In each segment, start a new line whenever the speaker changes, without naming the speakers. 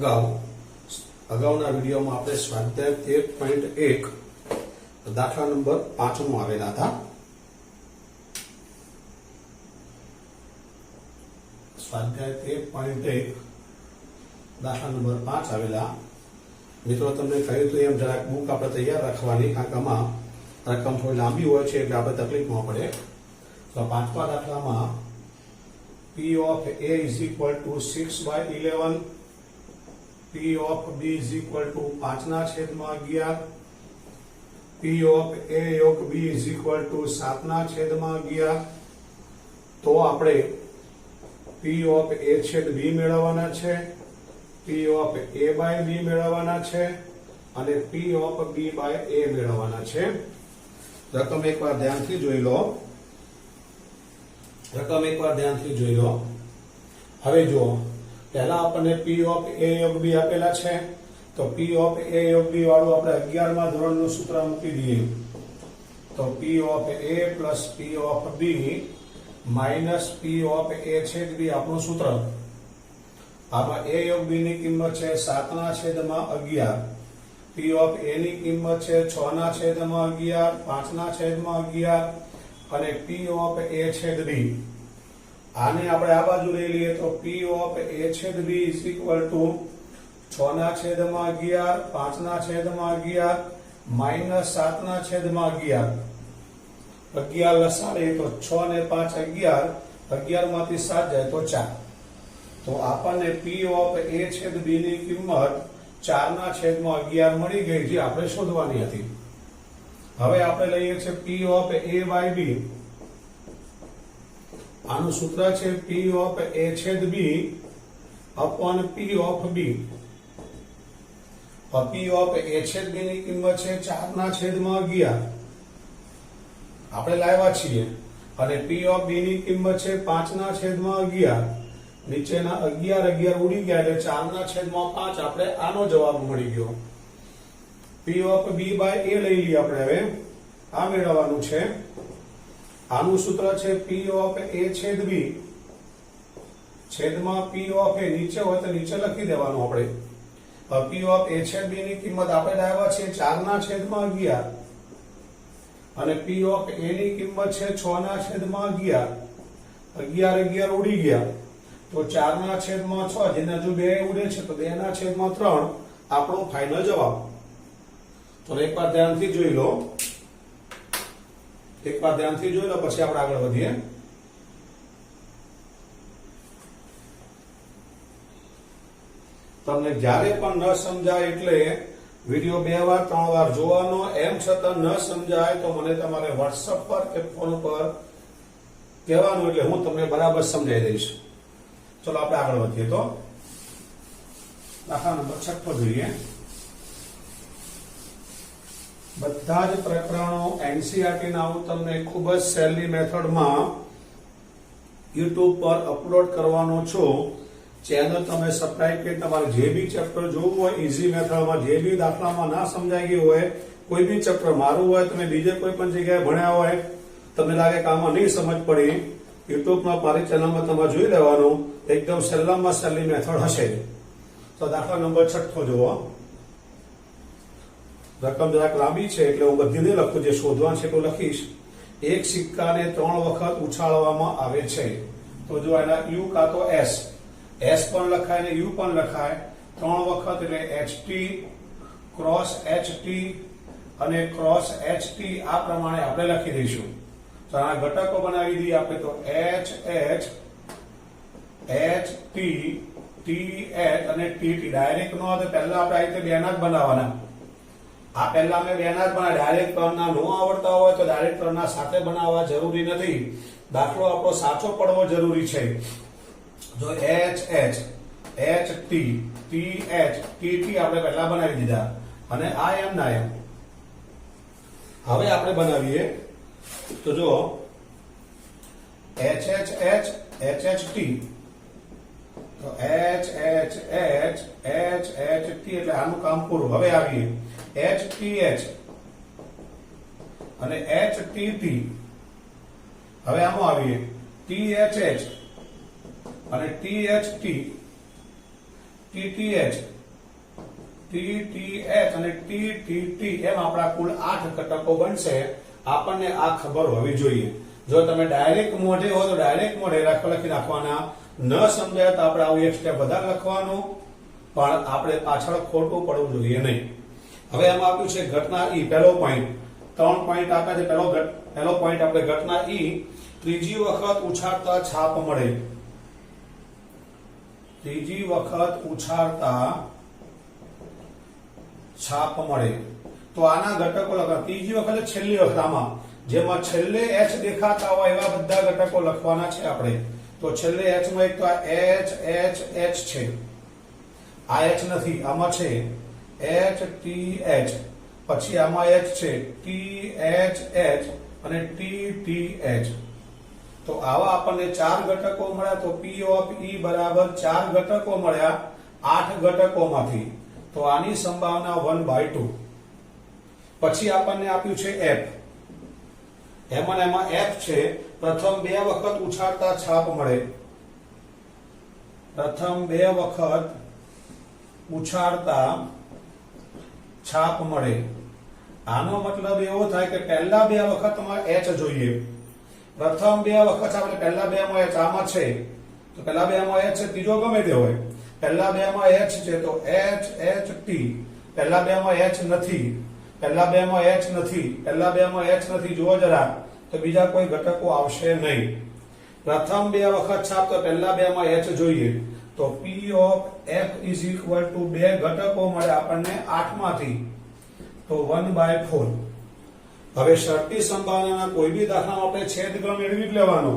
અગાઉના વિડીયોમાં આપણે સ્વાધ્યાય 13.1 દાખલા નંબર 5 માં આવેલા હતા. સ્વાધ્યાય 13.1 દાખલા નંબર 5 આવેલા. મિત્રો તમને કહ્યું હતું એમ જરાક બુક આપણે તૈયાર રાખવાની, કારણ કે આમાં રકમ થોડી લાંબી હોય છે એટલે આપણે તકલીફમાં પડે. તો પાંચમા દાખલામાં P of A is equal to 6/11, P of B is equal to 5/11, P of A યોગ B is equal to 7/11. તો આપણે P of A છેદ B મેળવવાના છે, P of A by B મેળવવાના છે અને P of B by A મેળવવાના છે. રકમ એકવાર ધ્યાનથી જોઈ લો. હવે જુઓ, પહેલા આપણને P of A યોગ B આપેલા છે, તો P of A યોગ B વાળું આપણે 11મા ધોરણનું સૂત્ર મૂકી દઈએ. તો P of A plus P of B minus P of A છેદ B આપણું સૂત્ર. આમાં A યોગ B ની કિંમત છે 7/11, P of A ની કિંમત છે 6/11, 5/11 અને P of A છેદ B. આને આપણે આ બાજુ લઈ લઈએ તો P of A છેદ B is equal to 6/11, 5/11 minus 7/11. 11 લસાડીએ તો 6 ને 5 11, 11 માંથી 7 જાય તો 4. તો આપણને P of A છેદ B ની કિંમત 4/11 મળી ગઈ, જે આપણે શોધવાની હતી. હવે આપણે લઈએ છીએ P of A by B. આનું સૂત્ર છે P of A છેદ B upon P of B. P of A છેદ B ની કિંમત છે 4/11 આપણે લાવ્યા છીએ, અને P of B ની કિંમત છે 5/11. નીચેના 11 ઉડી ગયા એટલે 4/5 આપણે આનો જવાબ મળી ગયો. P of B by A લઈ લઈએ આપણે. હવે આ મેળવવાનું છે. આનું સૂત્ર છે P of A છેદ B છેદમાં P of A. નીચે હોય તો નીચે લખી દેવાનું આપણે. P of A છેદ B ની કિંમત આપણે લાવ્યા છે 4/11 અને P of A ની કિંમત છે 6/11. 11 ઉડી ગયા તો 4/6, જેના જો 2 ઉડે છે તો 2/3 આપણો ફાઇનલ જવાબ. તો એકવાર ધ્યાનથી જોઈ લો, પછી આપણે આગળ વધીએ. તમને જ્યારે પણ ન સમજાય એટલે વિડીયો 2 વાર 3 વાર જોવાનો. એમ છતાં ન સમજાય તો મને તમારે WhatsApp પર કે ફોન પર કહેવાનું, એટલે હું તમને બરાબર સમજાવી દઈશ. ચલો આપણે આગળ વધીએ. તો દાખલા નંબર 6 જોઈએ. બધા જ પ્રકરણો NCERT ના હું તમને ખૂબ જ સહેલી મેથડમાં YouTube પર અપલોડ કરવાનો છું. ચેનલ તમે સબસ્ક્રાઇબ કરી તમારે જે બી ચેપ્ટર જોવું હોય ઈઝી મેથડમાં, જે બી દાખલામાં ના સમજાઈ ગયું હોય, કોઈ બી ચેપ્ટર મારું હોય, તમે બીજે કોઈ પણ જગ્યાએ ભણ્યા હોય, તમને લાગે કે આમાં નહીં સમજ પડી, યુટ્યુબમાં મારી ચેનલમાં તમે જોઈ લેવાનું. એકદમ સહેલામાં સહેલી મેથડ હશે. તો દાખલા નંબર 6 જુઓ. રકમ જરાક લાંબી છે એટલે હું બધી નહીં લખું, જે શોધવાનું છે એટલું લખીશ. એક સિક્કાને 3 વખત ઉછાળવામાં આવે છે. તો જો એના U કાં તો S પણ લખાય ને U પણ લખાય. 3 વખત એટલે HT, ક્રોસ HT અને ક્રોસ HT આ પ્રમાણે આપણે લખી દઈશું. તો આ ઘટકો બનાવી દઈએ આપણે. તો HH, HT, TH અને TT. ડાયરેક્ટ નો તો પહેલા આપણે આ રીતે બેના જ બનાવવાના. આ પહેલા મેં બેના જ બનાવ્યા. ડાયરેક્ટ ત્રણના નો આવડતા હોય તો ડાયરેક્ટ ત્રણના સાથે બનાવવા જરૂરી નથી. દાખલો આપણો સાચો પડવો જરૂરી છે. જો HH, HT, TH, TT આપણે પહેલા બનાવી દીધા, અને આ એમ ના એમ. હવે આપણે બનાવીએ. તો જો HHH, HHT, તો HHH, HHT એટલે આનું કામ પૂરું. હવે આવીએ HTH અને HTT. હવે આમાં આવીએ THH અને THT, TTH T T H અને ટી ટી ટી એમ આપણા કુલ 8 ઘટકો બનશે. આપણને આ ખબર હોવી જોઈએ. જો તમે ડાયરેક્ટ મોઢે હો તો ડાયરેક્ટ મોઢે લખી નાખવાના, ન સમજાય તો આપણે આવું એક સ્ટેપ વધારે લખવાનું, પણ આપણે પાછળ ખોટું પડવું જોઈએ નહીં. હવે એમાં આપ્યું છે ઘટના ઈ, પહેલો પોઈન્ટ. 3 પોઈન્ટ આપ્યા છે. પહેલો પોઈન્ટ આપણે ઘટના ઈ, ત્રીજી વખત ઉછાળતા છાપ મળે. ત્રીજી વખત ઉછાળતા છાપ મળે. તો આના ઘટકો લખવા. ત્રીજી વખત છેલ્લી વખત, આમાં જેમાં છેલ્લે એચ દેખાતા હોય એવા બધા ઘટકો લખવાના છે આપણે. તો છેલ્લે એચ માં એક તો આ એચ એચ એચ છે, આ એચ નથી, આમાં છે એચ ટી એચ, પછી આમાં એચ છે ટી એચ એચ અને ટી ટી એચ. તો આવા આપણને 4 ઘટકો મળ્યા. તો પી ઓફ ઈ બરાબર 4 ઘટકો મળ્યા 8 ઘટકોમાંથી. તો આની સંભાવના 1/2. પછી આપણને આપ્યું છે એફ. એમાં એફ છે પ્રથમ 2 વખત ઉછાળતા છાપ મળે. પ્રથમ 2 વખત ઉછાળતા છાપ મળે. આનો મતલબ એવો થાય કે પહેલા 2 વખતમાં એચ જોઈએ. પ્રથમ 2 વખત આપણે પહેલા 2 માં એચ આમાં છે, તો પહેલા 2 માં એચ છે, ત્રીજો ગમે તે હોય. પહેલા 2 માં એચ છે તો એચ એચ ટી. પહેલા 2 માં એચ નથી, પહેલા 2 માં એચ નથી, પહેલા 2 માં એચ નથી. જુઓ જરા, તો બીજા કોઈ ઘટકો આવશે નહીં. પ્રથમ 2 વખત છાપ, તો પહેલા 2 માં એચ જોઈએ. તો પી of F is equal two 2 ઘટકો મળે આપણને 8 માંથી. તો 1/4. હવે શરતી સંભાવનાના કોઈ બી દાખલામાં આપણે છેદગણ મેળવી જ લેવાનો.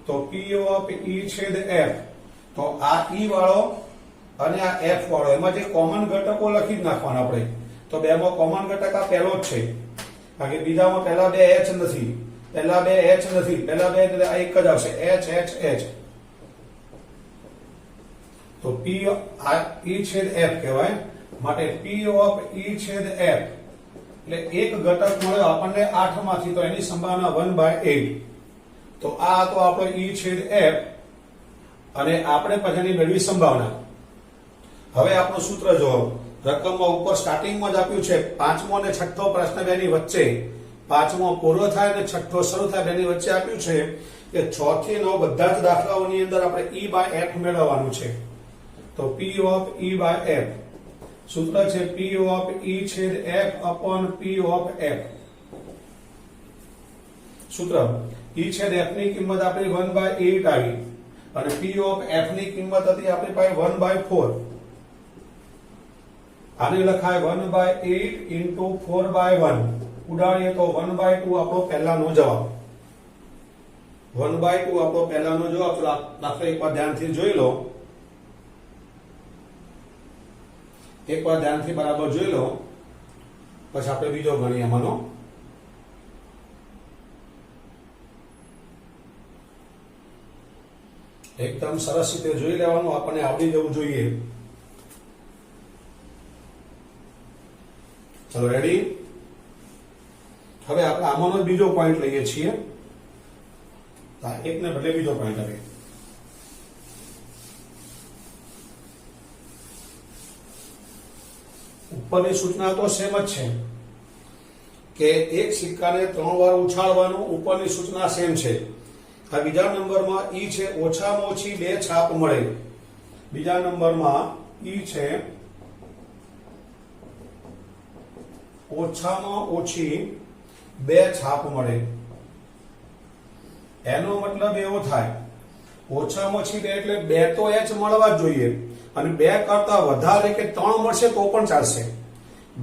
તો પી ઓફ ઈ છેદ એફ. તો આ ઈ વાળો અને આ એફ વાળો, એમાં જે કોમન ઘટકો લખી જ નાખવાના આપણે. તો બેમાં કોમન ઘટક આ પહેલો જ છે, કારણ કે બીજામાં પહેલા 2 એચ નથી, પહેલા 2 એચ નથી, પહેલા 2 એટલે આ એક જ આવશે એચ એચ એચ. તો પી આ ઈ છેદ એફ કહેવાય. માટે પી ઓફ ઈ છેદ એફ એટલે એક ઘટક મળ્યો આપણને 8 માંથી. તો એની સંભાવના 1/8. તો આ તો આપણો ઈ છેદ એફ અને આપણે પછીની મેળવી સંભાવના. હવે આપણું સૂત્ર જો રકમમાં ઉપર સ્ટાર્ટિંગમાં જ આપ્યું છે 5મો અને 6થો પ્રશ્ન બેની વચ્ચે, 5મો પૂરો થાય અને 6થો શરૂ થાય બેની વચ્ચે આપ્યું છે કે 6 થી 9 બધા જ દાખલાઓની અંદર આપણે E/F મેળવવાનું છે. તો P of E/F સૂત્ર છે P of E છેદ F upon P of F. સૂત્ર E છેદ F ની કિંમત આપણી 1/8 આવી અને P of F ની કિંમત હતી આપણી પાસે 1/4. આને લખાય 1/8 into 4/1. ઉડાડીએ તો 1/2 આપણો પહેલાનો જવાબ. 1/2 આપણો પહેલાનો જવાબ. તો દાખલા એકવાર ધ્યાનથી જોઈ લો, એકવાર ધ્યાનથી બરાબર જોઈ લો, પછી આપણે બીજો ગણીએ. આમાંનો એકદમ સરસ રીતે જોઈ લેવાનું, આપણને આવડી જવું જોઈએ. ચલો રેડી. હવે આપણે આમાંનો બીજો પોઈન્ટ લઈએ છીએ. એકને બદલે બીજો પોઈન્ટ આવે. ઉપરની સૂચના તો સેમ જ છે કે એક સિક્કાને 3 વાર ઉછાળવાનું. ઉપરની સૂચના સેમ છે. આ બીજા નંબરમાં ઈ છે ઓછામાં ઓછી 2 છાપ મળે. બીજા નંબરમાં ઈ છે ઓછામાં ઓછી 2 છાપ મળે. એનો મતલબ એવો થાય ઓછામાં ઓછી 2 એટલે 2 તો એચ મળવા જ જોઈએ, અને 2 કરતા વધારે કે 3 મળશે તો પણ ચાલશે.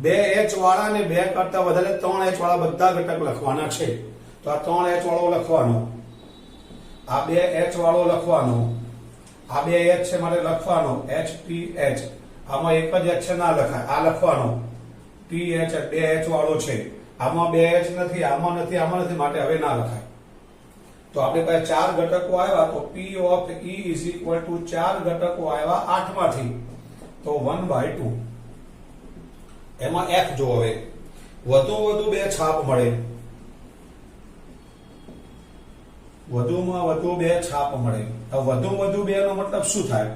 2 એચ વાળા ને 2 કરતા વધારે 3 એચ વાળા બધા ઘટક લખવાના છે. તો આ 3 એચ વાળો લખવાનો, આ 2 એચ વાળો લખવાનો, આ 2 એચ છે માટે લખવાનો એચ ટી એચ. આમાં એક જ એચ છે ના લખાય, આ લખવાનો ટી એચ. 2 એચ વાળો છે, આમાં 2 એચ નથી, આમાં નથી, આમાં નથી, માટે હવે ના લખાય. તો આપણી પાસે 4 ઘટકો આવ્યા. તો P of E is equal to 4 ઘટકો આવ્યા 8 માંથી. તો 1/2. એમાં F જો હવે વધુ 2 છાપ મળે. વધુમાં વધુ 2 છાપ મળે. હવે વધુ 2 નો મતલબ શું થાય?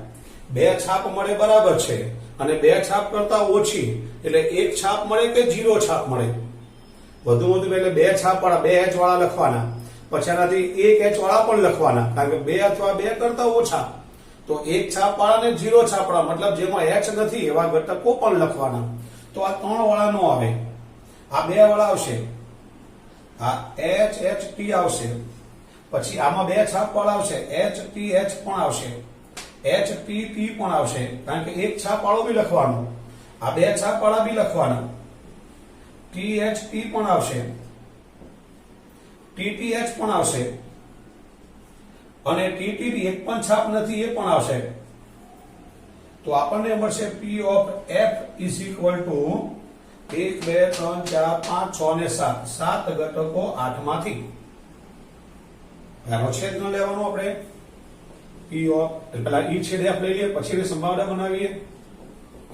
2 છાપ મળે બરાબર છે, અને 2 છાપ કરતા ઓછી એટલે 1 છાપ મળે કે 0 છાપ મળે? વધુ એટલે 2 છાપ વાળા 2 H વાળા લખવાના, પછી આનાથી 1 H વાળા પણ લખવાના, કારણ કે 2 અથવા 2 કરતા ઓછા. તો 1 છાપ વાળા ને 0 છાપ વાળા મતલબ જેમાં H નથી એવા ઘટકો પણ લખવાના. તો આ 3 વાળા નો આવે, આ 2 વાળા આવશે, આ H H T આવશે, પછી આમાં 2 છાપ વાળા આવશે, H T H પણ આવશે, H T T પણ આવશે, કારણ કે 1 છાપ વાળો બી લખવાનો, આ 2 છાપ વાળા બી લખવાના, T H T પણ આવશે, T T H પણ આવશે, અને T T એક પણ છાપ નથી એ પણ આવશે. તો આપણને મળશે P of F is equal to 1 2 3 4 5 6 ને 7 7 ઘટકો 8 માંથી. આનો છેદ ન લેવાનો આપણે, P of પેલા E છેદ F લઈ લઈએ, પછી એની સંભાવના બનાવીએ.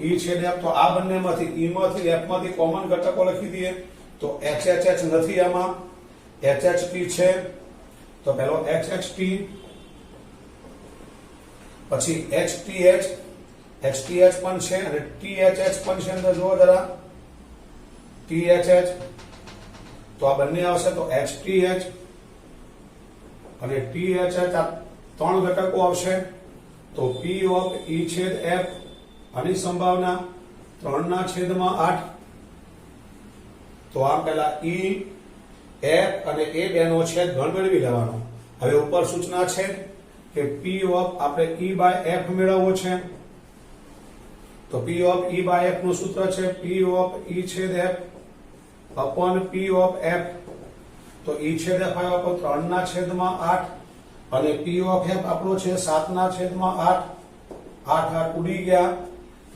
E છેદ F, તો આ બંનેમાંથી E માંથી F માંથી કોમન ઘટકો લખી દઈએ. તો H H H નથી આમાં, H H T છે, તો પેલો H H T, પછી H T H, H T H પણ છે, અને T H H પણ છે, અંદર જુઓ જરા, T H H, તો આ બંને આવશે, તો H T H અને T H H આ 3 ઘટકો આવશે. તો P of E છેદ F, આની સંભાવના 3/8. તો આ પેલા E F અને એ બેનો છેદ ગણ મેળવી લેવાનો. હવે ઉપર સૂચના છે કે P of આપણે E by F મેળવવો છે. તો P of E by F નું સૂત્ર છે P of E છેદ F upon P of F. તો E છેદ F આવ્યો તો 3/8 અને P of F આપણો છે 7/8. 8 ઉડી ગયા,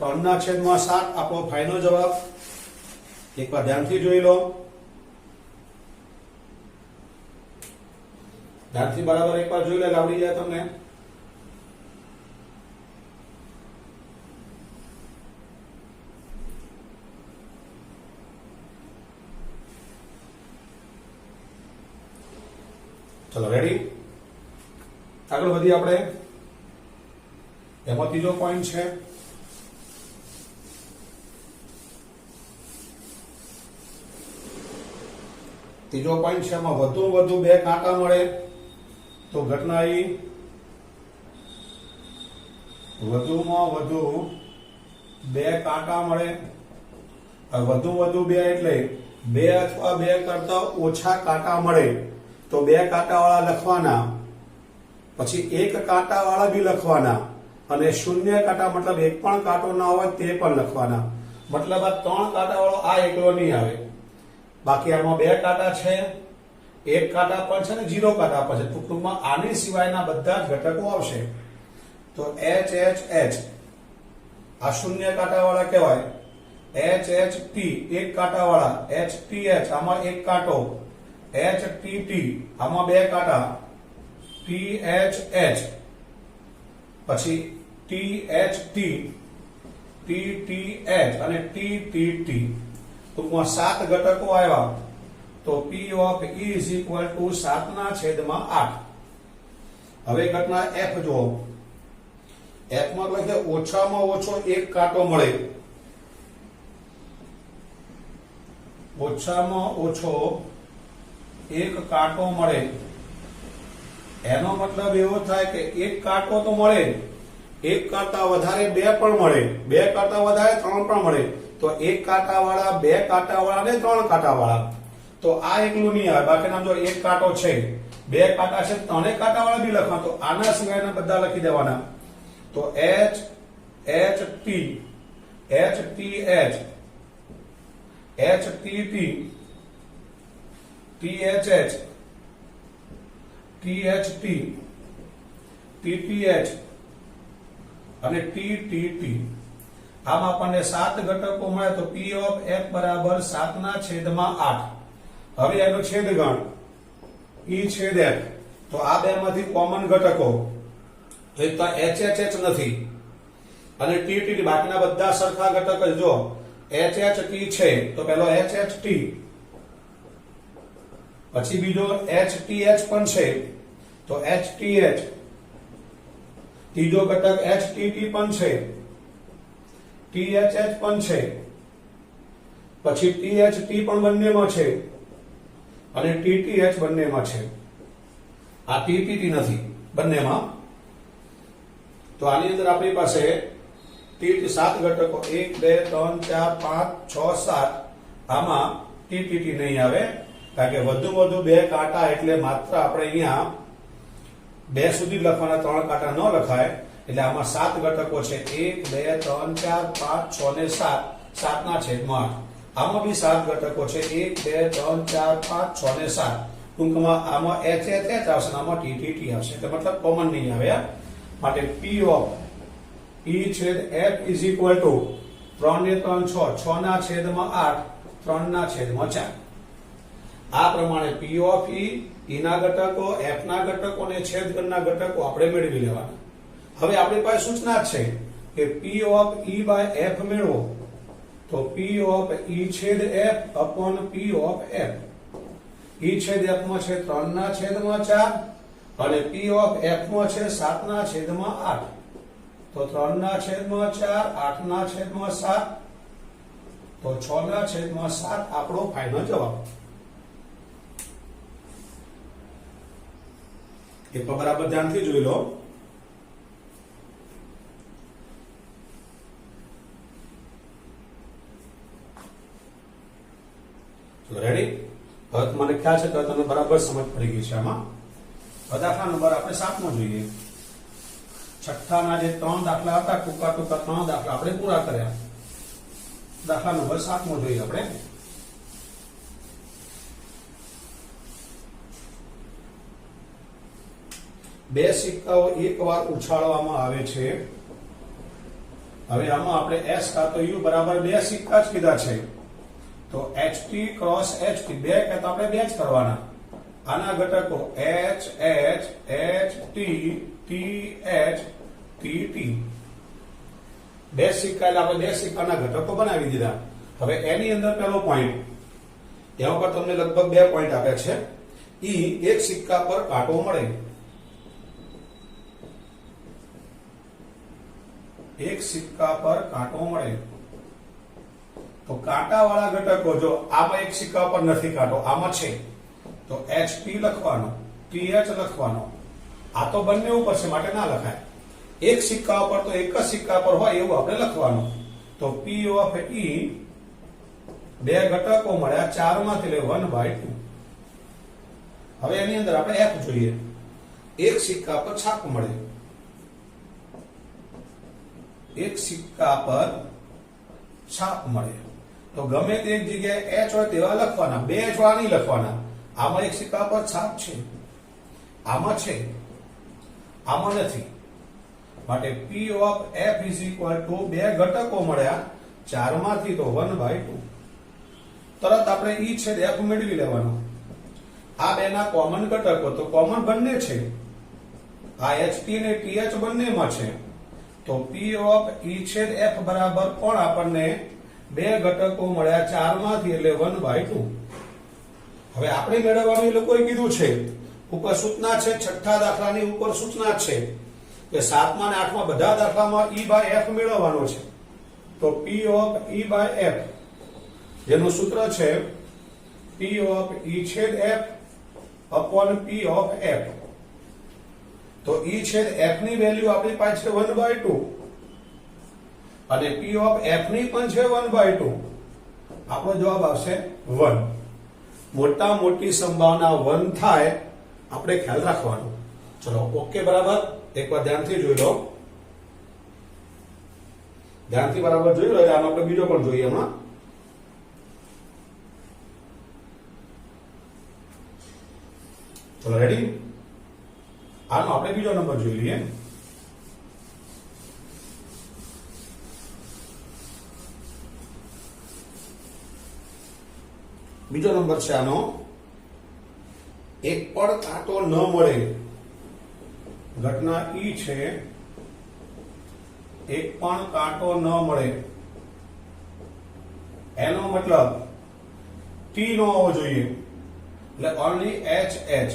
3/7 આપણો ફાઇનલ જવાબ. એકવાર ધ્યાનથી જોઈ લો, ધ્યાનથી બરાબર એકવાર જોઈ લે, આવડી જાય તમને. ચલો રેડી, આગળ વધીએ આપણે. એમાં ત્રીજો પોઈન્ટ છે એમાં વધુ 2 કાંટા મળે તો ઘટના ઈ વધુમાં વધુ 2 કાંટા મળે. વધુ 2 એટલે 2 અથવા 2 કરતા ઓછા કાંટા મળે તો 2 કાંટા વાળા લખવાના, પછી 1 કાંટા વાળા બી લખવાના, અને 0 કાંટા મતલબ એક પણ કાંટો ના હોય તે પણ લખવાના. મતલબ આ 3 કાંટા વાળો આ એકલો નહીં આવે. બાકી આમાં 2 કાંટા છે, 1 કાંટા પણ છે ને 0 કાંટા પણ છે. ટૂંકમાં આની સિવાયના બધા જ ઘટકો આવશે. તો H H H આ 0 કાંટા વાળા કહેવાય. H H T 1 કાંટા વાળા, H T H આમાં 1 કાંટો, H T T આમાં 2 કાંટા, T H H પછી T H T, T T H અને T T T. ટૂંકમાં 7 ઘટકો આવ્યા. તો P of E is equal to 7/8. હવે ઘટના F જુઓ. F માં લખે ઓછામાં ઓછો 1 કાંટો મળે. ઓછામાં ઓછો 1 કાંટો મળે. એનો મતલબ એવો થાય કે 1 કાંટો તો મળે, 1 કરતા વધારે 2 પણ મળે, 2 કરતા વધારે 3 પણ મળે. તો 1 કાંટા વાળા, 2 કાંટા વાળા ને 3 કાંટા વાળા. તો આ એકલું નહીં આવે. બાકીના જો 1 કાંટો છે, 2 કાંટા છે, 3 કાંટા વાળા બી લખવા. તો આના સિવાયના બધા લખી દેવાના. તો H H T, H T H, H T T, T H H, T H T, T T H અને T T T. આમ આપણને 7 ઘટકો મળે. તો P of F બરાબર 7/8. હવે એનો છેદ ગણ E છેદ F. તો આ બે માંથી કોમન ઘટકો એક તો H H H નથી અને T T, બાકીના બધા સરખા ઘટક. જો H H T છે તો પેલો H H T, પછી બીજો H T H પણ છે તો H T H, ત્રીજો ઘટક H T T પણ છે, T THH પણ છે, પછી THT પણ બંનેમાં છે અને TTH બંનેમાં છે. આ TTT નથી બંનેમાં. તો આની અંદર આપણી પાસે TT 7 ઘટકો 1 2 3 4 5 6 7. આમાં TTT નહીં આવે કારણ કે વધુ બે કાંટા એટલે માત્ર આપણે અહીંયા બે સુધી લખવાના, 3 કાંટા ન લખાય. એટલે આમાં 7 ઘટકો છે 1 2 3 4 5 6 ને 7. 7 ના છેદમાં 8. આમાં બી 7 ઘટકો છે 1 2 3 4 5 6 ને 7. ટૂંકમાં આમાં HH આવશે, આમાં TTT આવશે. એટલે મતલબ કોમન નહીં આવે. માટે P ઓફ E છેદ F ઇઝ ઇક્વલ ટુ 3 ને 3 6, 6 ના છેદમાં 8, 3 ના છેદમાં 4. આ પ્રમાણે P ઓફ E ના ઘટકો, F ના ઘટકો અને છેદગણના ઘટકો આપણે મેળવી લેવાના. હવે આપણી પાસે સૂચના છે કે P of E by F મેળવો. તો P ઓફ E છેદ F upon P of F. E છેદ F માં છે 3 ના છેદમાં 4 અને P ઓફ F માં છે 7 ના છેદમાં 8. તો 3 ના છેદમાં 4, 8 ના છેદમાં 7, તો 6 ના છેદમાં 7 આપણો ફાઇનલ જવાબ. એક બરાબર ધ્યાનથી જોઈ લો. રેડી? હવે મને ખ્યાલ છે કે તમને બરાબર સમજ પડી ગઈ છે. આમાં દાખલા નંબર આપણે 7મો જોઈએ. છઠ્ઠાના જે 3 દાખલા હતા, ટૂંકા 3 દાખલા આપણે પૂરા કર્યા. દાખલા નંબર 7મો જોઈએ આપણે. બે સિક્કાઓ એકવાર ઉછાળવામાં આવે છે. હવે આમાં આપણે S કાં તો U બરાબર બે સિક્કા જ કીધા છે. તો HT ક્રોસ HT બે કહેતા આપણે બે જ કરવાના. આના ઘટકો H H H T T H T T. બે સિક્કા એટલે આપણે બે સિક્કાના ઘટકો બનાવી દીધા. હવે એની અંદર પહેલો પોઈન્ટ, એમાં પર તમને લગભગ 2 પોઈન્ટ આપ્યા છે. એક સિક્કા પર કાંટો મળે. એક સિક્કા પર કાંટો મળે. તો કાંટા વાળા ઘટકો, જો આમાં એક સિક્કા પર નથી કાંટો, આમાં છે, તો HT લખવાનો, TH લખવાનો. આ તો બંને ઉપર છે માટે ના લખાય. એક સિક્કા ઉપર તો એક જ સિક્કા પર હોય એવું આપણે લખવાનું. તો P ઓફ E બે ઘટકો મળ્યા 4 માંથી લે 1/2. હવે એની અંદર આપણે F જોઈએ. એક સિક્કા પર છાપ મળે. એક સિક્કા પર છાપ મળે તો ગમે તે એક જગ્યાએ H હોય તેવા લખવાના, બે H વાળા નહીં લખવાના. આમાં એક સિક્કા પર છાપ છે, આમાં છે, આમાં નથી. માટે P of F is equal two બે ઘટકો મળ્યા 4 માંથી તો 1/2. તરત આપણે E છેદ F મેળવી લેવાનો. આ બેના કોમન ઘટકો તો કોમન બંને છે. આ HT અને TH બંનેમાં છે. તો P ઓફ E છેદ F બરાબર પણ આપણને બે ઘટકો મળ્યા 4 માંથી એટલે 1/2. હવે આપણે મેળવવાનું એ લોકોએ કીધું છે, ઉપર સૂચના છે. છઠ્ઠા દાખલાની ઉપર સૂચના છે કે 7મા અને 8મા બધા દાખલામાં E બાય F મેળવવાનો છે. તો P of E by F જેનું સૂત્ર છે P ઓફ E છેદ F upon P of F. તો E છેદ F ની વેલ્યુ આપણી પાસે 1/2 અને P ઓફ F ની પણ છે 1/2. આપણો જવાબ આવશે 1. મોટા મોટી સંભાવના 1 થાય આપણે ખ્યાલ રાખવાનો. ચલો ઓકે બરાબર. એકવાર ધ્યાનથી જોઈ લો. ધ્યાનથી બરાબર જોઈ લો. એટલે આમાં આપણે બીજો પણ જોઈએ હમણાં. ચલો રેડી. આનો આપણે બીજો નંબર જોઈ લઈએ. બીજો નંબર છે આનો, એક પણ કાંટો ન મળે. ઘટના E છે, એક પણ કાંટો ન મળે. એનો મતલબ T નો હોવો જોઈએ, એટલે ઓનલી HH.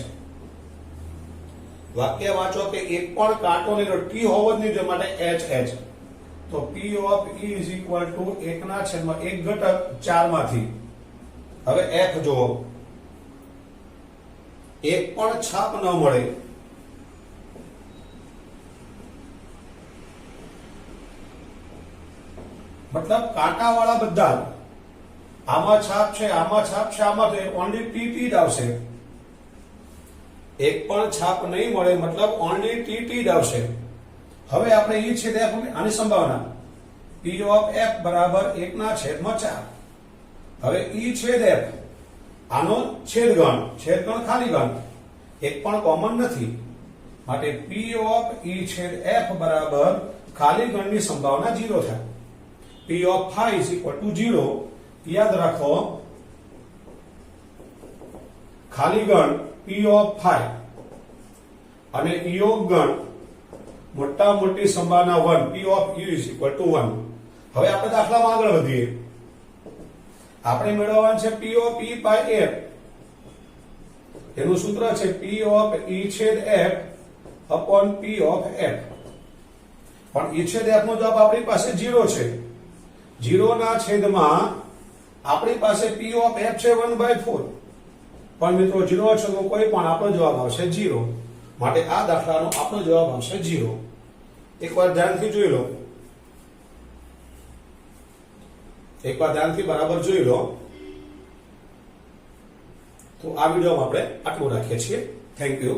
વાક્ય વાંચો કે એક પણ કાંટો નહીં, T હોવો જ નહીં જોઈએ, માટે HH. તો પી of E is equal two 1/1 ઘટક 4 માંથી હવે એફ જો એક પણ છાપ ન મળે મતલબ કાંટાવાળા બધા આમાં છાપ છે આમાં છાપ છે આમાં તો ઓનલી ટી જ આવશે એક પણ છાપ નહીં મળે મતલબ ઓનલી ટી જ આવશે હવે આપણે ઈ છે આની સંભાવના પી ઓફ એફ બરાબર 1/4 હવે ઈ છેદ એફ આનો છેદગણ ખાલી ગણ એક પણ કોમન નથી માટે પી ઓફ ઈ છેદ એફ બરાબર ખાલી ગણની સંભાવના 0 થાય પી of phi is equal two 0 યાદ રાખો ખાલી ગણ પી ઓફ phi અને યોગ ગણ મોટા મોટી સંભાવના 1 P of U is equal to 1 હવે આપણે દાખલામાં આગળ વધીએ આપણે મેળવવાનું છે P of E by F એનું સૂત્ર છે પી ઓફ ઈ છેદ F upon P of F પણ ઈ છેદ એફ નો જવાબ આપણી પાસે 0 છે 0 ના છેદમાં આપણી પાસે પી ઓફ એફ છે 1/4 પણ મિત્રો 0 છે તો કોઈ પણ આપણો જવાબ આવશે 0 માટે આ દાખલાનો આપણો જવાબ આવશે 0 એકવાર ધ્યાનથી જોઈ લો એકવાર ધ્યાનથી બરાબર જોઈ લો તો આ વિડીયોમાં આપણે આટલું રાખીએ છીએ થેન્ક યુ